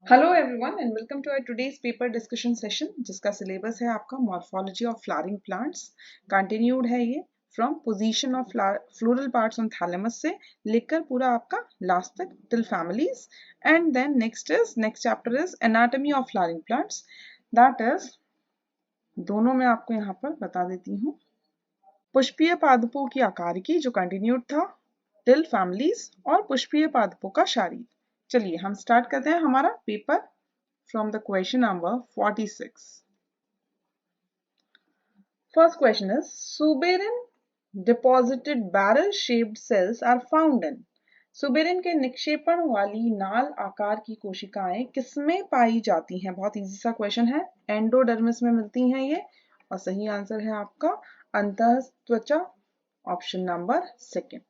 Hello everyone and welcome to our today's paper discussion session जिसका syllabus है आपका morphology of flowering plants. Continued है ये from position of floral parts on thalamus से लेकर पूरा आपका लास्ट तक till families. And then next chapter is anatomy of flowering plants. That is दोनों में आपको यहाँ पर बता देती हूँ। पुष्पीय पादपों की आकारिकी जो कंटिन्यूड था टिल फैमिलीज और पुष्पीय पादपों का शारीर। चलिए हम स्टार्ट करते हैं हमारा paper from the question number 46. First question is suberin deposited barrel shaped cells are found in। Suberin के निक्षेपण वाली नाल आकार की कोशिकाएं किसमें पाई जाती हैं? बहुत इजी सा क्वेश्चन है। एंडोडर्मिस में मिलती हैं ये और सही आंसर है आपका अंतःत्वचा, option number second.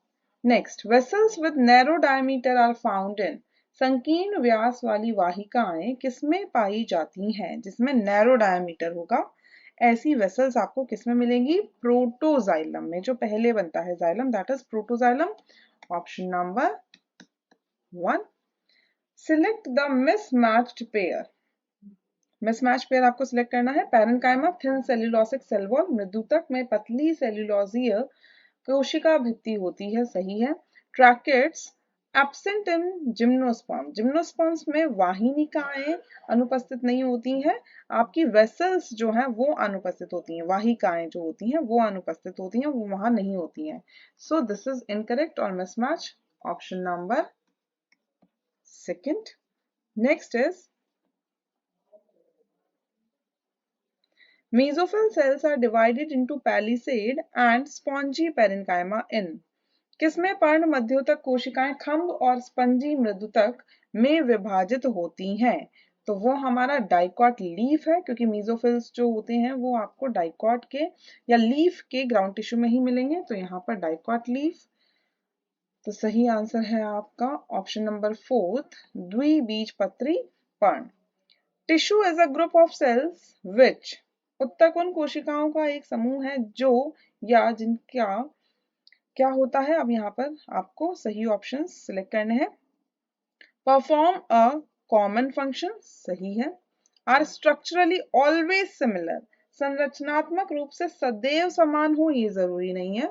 Next, vessels with narrow diameter are found in. संकीर्ण व्यास वाली वाहिकाएं किसमें पाई जाती हैं? जिसमें नैरो डायमीटर होगा ऐसी वेसल्स आपको किसमें मिलेंगी? प्रोटोजाइलम में, जो पहले बनता है xylem, that is protoxylem, option number 1। Select the mismatched pair. Mismatch pair आपको सिलेक्ट करना है। Parenchyma thin cellulosic cell wall, मृदुतक में पतली सेल्यूलोजीय कोशिका भित्ति होती है, सही है। Tracheids absent in gymnosperm, gymnosperms में वाहिनिकाएं अनुपस्थित नहीं होती हैं, आपकी वेसल्स जो हैं वो अनुपस्थित होती हैं, वाहिकाएं जो होती हैं वो अनुपस्थित होती हैं, वो वहां नहीं होती हैं। सो दिस इज इनकरेक्ट और mismatch, option number second. Next is mesophyll cells are divided into palisade and spongy parenchyma in। किसमें पर्ण मध्योतक कोशिकाएं खंभ और स्पंजी मृदुतक में विभाजित होती हैं? तो वो हमारा डाइकॉट लीफ है, क्योंकि मीजोफिल्स जो होते हैं वो आपको डाइकॉट के या लीफ के ग्राउंड टिश्यू में ही मिलेंगे, तो यहाँ पर डाइकॉट लीफ। तो सही आंसर है आपका ऑप्शन नंबर 4, द्विबीजपत्री पर्ण। Tissue is a group of cells which, उत्तक उन कोशिकाओं का एक समूह है जो या जिनका क्या होता है? अब यहाँ पर आपको सही ऑप्शन सिलेक्ट करने हैं। परफॉर्म अ कॉमन फंक्शन, सही है। आर स्ट्रक्चरली ऑलवेज सिमिलर, संरचनात्मक रूप से सदैव समान हो ये जरूरी नहीं है।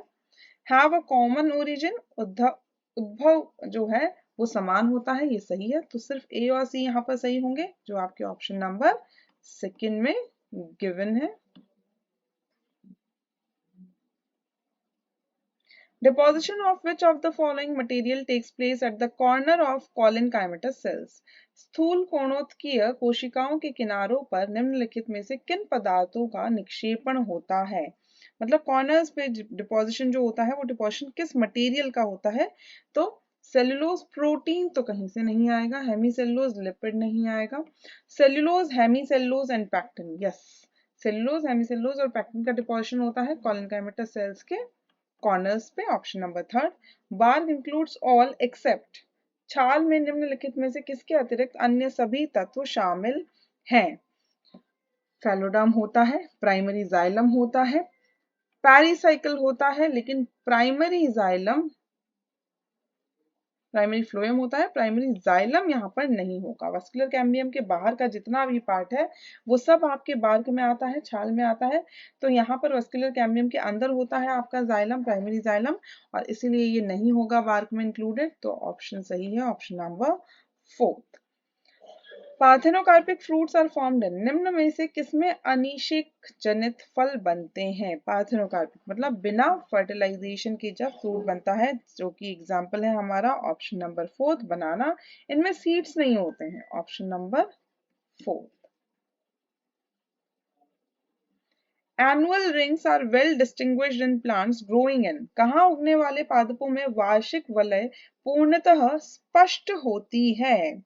हैव अ कॉमन ओरिजिन, उद्भव जो है वो समान होता है, ये सही है। तो सिर्फ ए और सी यहाँ पर सही होंगे जो आपके ऑप्शन नंबर सेकंड में गिवन है। Deposition of which of the following material takes place at the corner of collenchymatous cells? स्थूल कोणोत्कीय कोशिकाओं के किनारों पर निम्नलिखित में से किन पदार्थों का निक्षेपण होता है? मतलब कॉर्नर्स पे डिपोजिशन जो होता है वो डिपोजिशन किस मटेरियल का होता है? तो सेल्यूलोज प्रोटीन तो कहीं से नहीं आएगा, हेमीसेल्यूलोज लिपिड नहीं आएगा, cellulose hemicellulose and pectin, yes, cellulose hemicellulose और पैक्टिन का डिपोजिशन होता है कॉलेनकाइमेटस सेल्स के कॉर्नर्स पे, option number third. Bark includes all except, छाल में निम्नलिखित में से किसके अतिरिक्त अन्य सभी तत्व शामिल हैं? फैलोडर्म होता है, प्राइमरी जाइलम होता है, पेरिसाइकिल होता है, लेकिन प्राइमरी फ्लोएम होता है, प्राइमरी जाइलम यहाँ पर नहीं होगा। वस्कुलर कैम्बियम के बाहर का जितना भी पार्ट है वो सब आपके बार्क में आता है, छाल में आता है, तो यहाँ पर वस्कुलर कैम्बियम के अंदर होता है आपका जाइलम, प्राइमरी जाइलम, और इसीलिए ये नहीं होगा बार्क में इंक्लूडेड। तो ऑप्शन सही है, option number 4। Parthenocarpic fruits are formed in, निम्न में से किसमें अनिषेक जनित फल बनते हैं? पार्थेनोकार्पिक मतलब बिना फर्टिलाइजेशन के जब फ्रूट बनता है, जो कि एग्जांपल है हमारा ऑप्शन नंबर 4 बनाना, इनमें सीड्स नहीं होते हैं, option number 4। Annual rings are well distinguished in plants growing in, कहाँ उगने वाले पादपों में वार्षिक वलय पूर्णतः स्पष्ट होती है?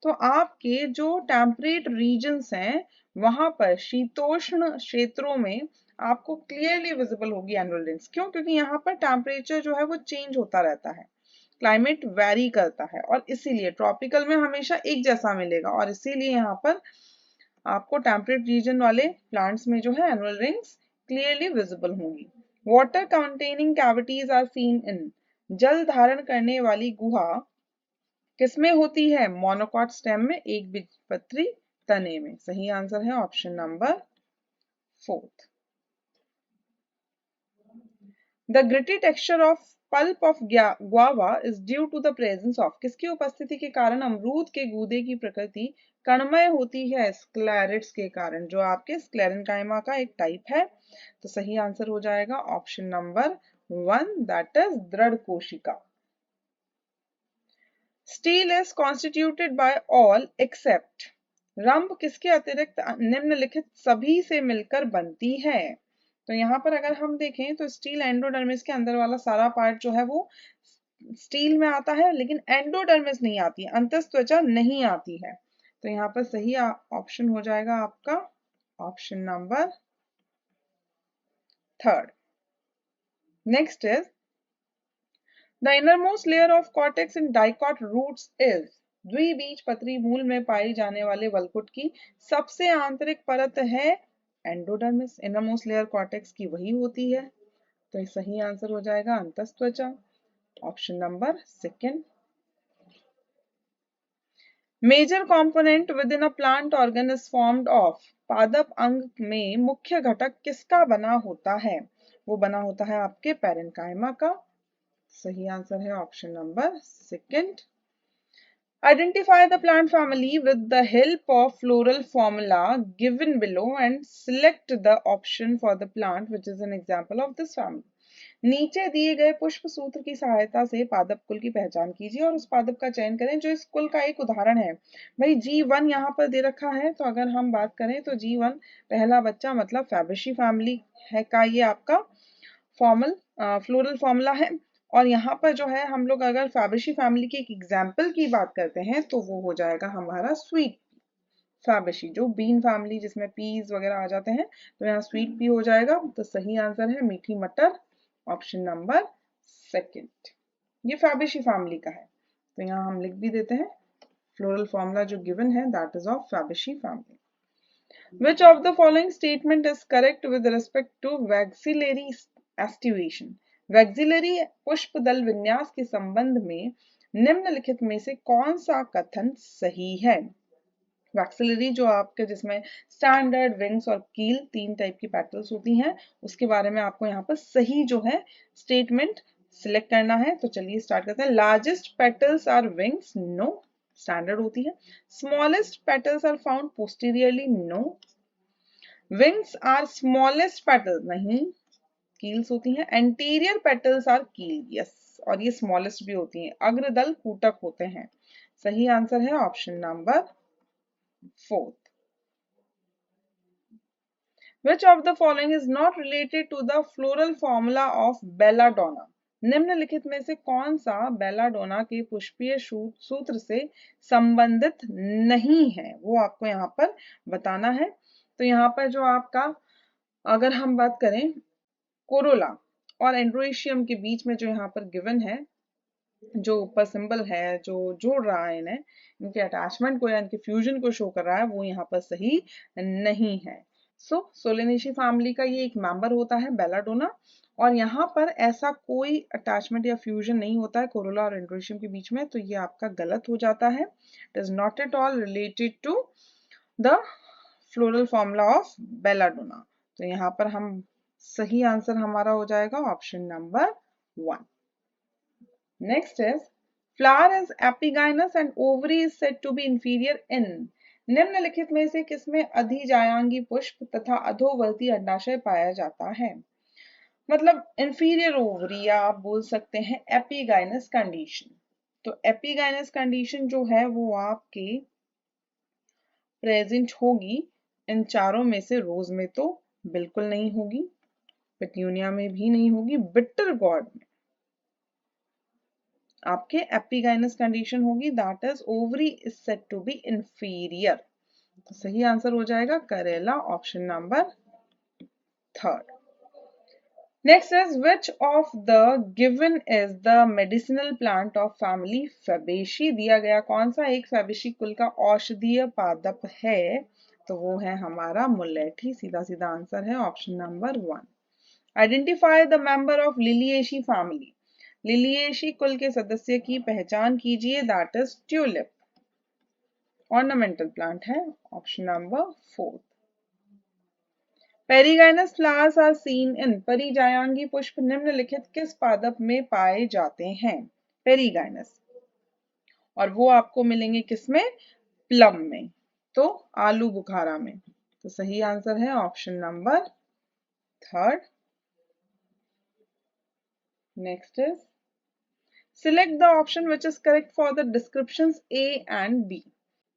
तो आपके जो टेम्परेट रीजन्स हैं वहां पर शीतोष्ण क्षेत्रों में आपको क्लियरली विजिबल होगी एनुअल रिंग्स। क्यों? क्योंकि यहाँ पर टेम्परेचर जो है वो चेंज होता रहता है, क्लाइमेट वेरी करता है, और इसीलिए ट्रॉपिकल में हमेशा एक जैसा मिलेगा, और इसीलिए यहाँ पर आपको टेम्परेट रीजन वाले प्लांट्स में जो है एनुअल रिंग्स क्लियरली विजिबल होंगी। Water containing cavities are seen in, जल धारण करने वाली गुहा किसमें होती है? मोनोकॉट स्टेम में, एक बीजपत्री तने में। सही आंसर है option number 4। The gritty texture of pulp of guava is due to the presence of, किसकी उपस्थिति के कारण अमरूद के गूदे की प्रकृति कणमय होती है? स्क्लेरिड्स के कारण, जो आपके स्क्लेरेनकाइमा का एक टाइप है। तो सही आंसर हो जाएगा ऑप्शन नंबर 1, दैट इज दृढ़ कोशिका। Stele is constituted by all except, रंभ किसके अतिरिक्त निम्नलिखित सभी से मिलकर बनती है? तो यहाँ पर अगर हम देखें तो स्टील एंडोडर्मिस के अंदर वाला सारा पार्ट जो है वो स्टील में आता है, लेकिन एंडोडर्मिस नहीं आती है, अंतस्त्वचा नहीं आती है। तो यहाँ पर सही ऑप्शन हो जाएगा आपका option number 3rd। Next is the innermost layer of cortex in dicot roots is, द्विबीजपत्री मूल में पाई जाने वाले वलकुट की सबसे आंतरिक परत है एंडोडर्मिस। इनरमोस्ट लेयर कॉर्टेक्स की वही होती है। तो सही आंसर हो जाएगा अंतस्त्वचा, option number 2nd। Major component within a plant organ is formed of, पादप अंग में मुख्य घटक किसका बना होता है? वो बना होता है आपके पैरेन्काइमा का। सही आंसर है option number 2nd। Identify the plant family with the help of floral formula given below and select the option for the plant which is an example of this family. नीचे दिए गए पुष्प सूत्र की सहायता से पादप कुल की पहचान कीजिए और उस पादप का चयन करें जो इस कुल का एक उदाहरण है। भाई G1 यहाँ पर दे रखा है, तो अगर हम बात करें तो G1 पहला बच्चा मतलब फैबेशी फैमिली है का ये आपका फॉर्मल फ्लोरल फॉर्मूला है। और यहाँ पर जो है हम लोग अगर फैबेशी फैमिली की एक एग्जाम्पल की बात करते हैं तो वो हो जाएगा हमारा स्वीट फैबेशी, जो बीन फैमिली जिसमें पीज वगैरह आ जाते हैं, तो यहाँ स्वीट पी हो जाएगा। तो सही आंसर है मीठी मटर, ऑप्शन नंबर 2nd। ये फैबेशी फैमिली का है, तो यहाँ हम लिख भी देते हैं फ्लोरल फॉर्मूला जो गिवन है that is of Fabaceae family. Which of the following statement is correct with respect to waxillary estivation? Vexillary पुष्प दल विन्यास के संबंध में निम्नलिखित में से कौन सा कथन सही है? वैक्सिलरी जो आपके जिसमें स्टैंडर्ड, विंग्स और कील 3 टाइप की पेटल्स होती हैं, उसके बारे में आपको यहाँ पर सही जो है स्टेटमेंट सिलेक्ट करना है। तो चलिए स्टार्ट करते हैं। Largest petals are wings, no, standard होती है। Smallest petals are found posteriorly, no. Wings are smallest petals, नहीं, कील्स होती हैं। Anterior petals are keel, yes, और ये स्मॉलेस्ट भी होती हैं। अग्रदल कूटक होते हैं। सही आंसर है option number 4th। Which of the following is not related to the floral formula of belladonna? निम्नलिखित में से कौन सा बेलाडोना के पुष्पीय सूत्र से संबंधित नहीं है, वो आपको यहाँ पर बताना है। तो यहाँ पर जो आपका अगर हम बात करें कोरोला और एंड्रोइशियम के बीच में जो यहाँ पर गिवन है, जो ऊपर सिंबल है जो जोड़ रहा है इन्हें, इनके अटैचमेंट को या इनके फ्यूजन को शो कर रहा है, वो यहाँ पर सही नहीं है। सोलेनेसी फैमिली का ये एक मेंबर होता है बेलाडोना, और यहाँ पर ऐसा कोई अटैचमेंट या फ्यूजन नहीं होता है कोरोला और एंड्रोइशियम के बीच में, तो ये आपका गलत हो जाता है। It is not at all related to the floral formula of belladonna. तो यहाँ पर हम सही आंसर हमारा हो जाएगा option number 1। Next is flower is epigynous and ovary is said to be inferior in, निम्नलिखित में से किसमें अधिजायांगी पुष्प तथा अधोवर्ती अंडाशय पाया जाता है? मतलब इंफीरियर ओवरी, या आप बोल सकते हैं एपिगाइनस कंडीशन। तो एपिगाइनस कंडीशन जो है वो आपके प्रेजेंट होगी इन चारों में से। रोज में तो बिल्कुल नहीं होगी, पेट्यूनिया में भी नहीं होगी, बिटर गॉड में आपके एपिगाइनस कंडीशन होगी, that is ovary is said to be inferior. तो सही आंसर हो जाएगा करेला, option number 3rd। Next is which of the given is the medicinal plant of family Fabaceae? दिया गया कौन सा एक फैबेशी कुल का औषधीय पादप है? तो वो है हमारा मुलेठी, सीधा सीधा आंसर है option number 1। Identify the member of Liliaceae family, Liliaceae कुल के सदस्य की पहचान कीजिए, that is tulip. Ornamental plant है, option number 4। Perigynous flowers are seen in, परिजायांगी पुष्प निम्नलिखित किस पादप में पाए जाते हैं? पेरिगाइनस, और वो आपको मिलेंगे किसमें? प्लम में, तो आलू बुखारा में। तो सही आंसर है option number 3rd। Next is select the option which is correct for the descriptions A and B.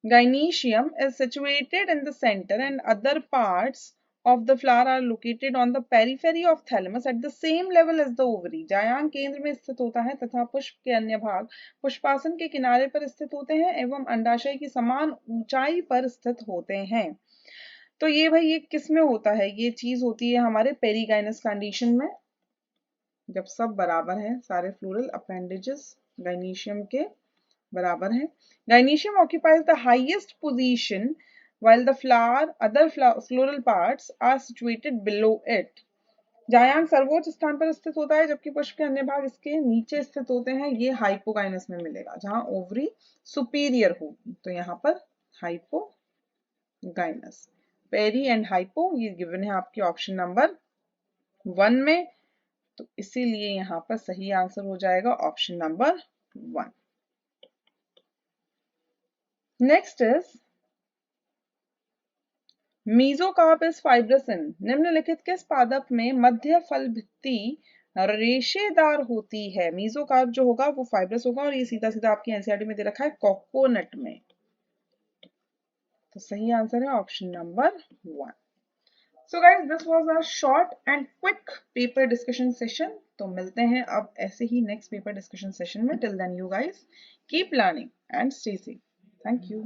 Gynoecium is situated in the center and other parts of the flower are located on the periphery of thalamus at the same level as the ovary. जायांग केंद्र में स्थित होता है तथा पुष्प के अन्य भाग पुष्पासन के किनारे पर स्थित होते हैं एवं अंडाशय की समान ऊंचाई पर स्थित होते हैं। तो ये भाई ये किस में होता है? ये चीज होती है हमारे पेरिगाइनस कंडीशन में, जब सब बराबर हैं, सारे फ्लोरल अपेंडेजेस गाइनीशियम के बराबर हैं। Gynoecium occupies the highest position while the flower other floral parts are situated below it. जायांग सर्वोच्च स्थान पर स्थित होता है जबकि पुष्प के अन्य भाग इसके नीचे स्थित होते हैं। ये हाइपोगाइनस में मिलेगा जहां ओवरी सुपीरियर होगी, तो यहाँ पर हाइपोगाइनस। पेरी एंड हाइपो ये गिवन है आपके ऑप्शन नंबर 1 में, तो इसीलिए यहाँ पर सही आंसर हो जाएगा option number 1। Next is mesocarp is fibrous in, निम्नलिखित किस पादप में मध्य फल भित्ति रेशेदार होती है? मीजोकार्प जो होगा वो फाइब्रस होगा और ये सीधा सीधा आपकी एनसीईआरटी में दे रखा है कोकोनट में, तो सही आंसर है option number 1। So guys, this was a short and quick paper discussion session. तो मिलते हैं अब ऐसे ही next paper discussion session में. Till then you guys keep learning and stay safe. Thank you.